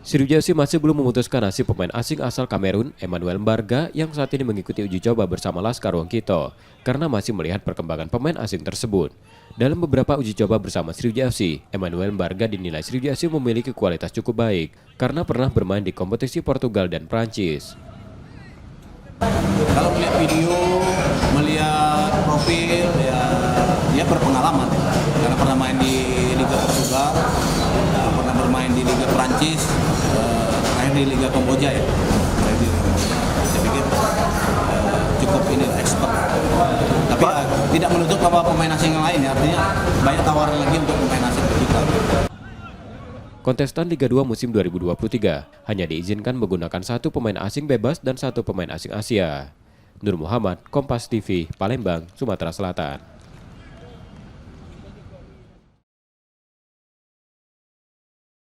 Sriwijaya FC masih belum memutuskan nasib pemain asing asal Kamerun, Emmanuel Mbarga, yang saat ini mengikuti uji coba bersama Laskar Wongkito, karena masih melihat perkembangan pemain asing tersebut. Dalam beberapa uji coba bersama Sriwijaya FC, Emmanuel Mbarga dinilai Sriwijaya FC memiliki kualitas cukup baik, karena pernah bermain di kompetisi Portugal dan Prancis. Kalau melihat video, melihat profil, ya dia berpengalaman. Karena pernah main di Liga Portugal, pernah bermain di Liga Prancis, terakhir di Liga Kamboja ya. Saya pikir cukup ini expert. Tapi tidak menutup bahwa pemain asing yang lain ya, artinya banyak tawaran lagi untuk pemain asing kita. Kontestan Liga 2 musim 2023 hanya diizinkan menggunakan satu pemain asing bebas dan satu pemain asing Asia. Nur Muhammad, Kompas TV, Palembang, Sumatera Selatan.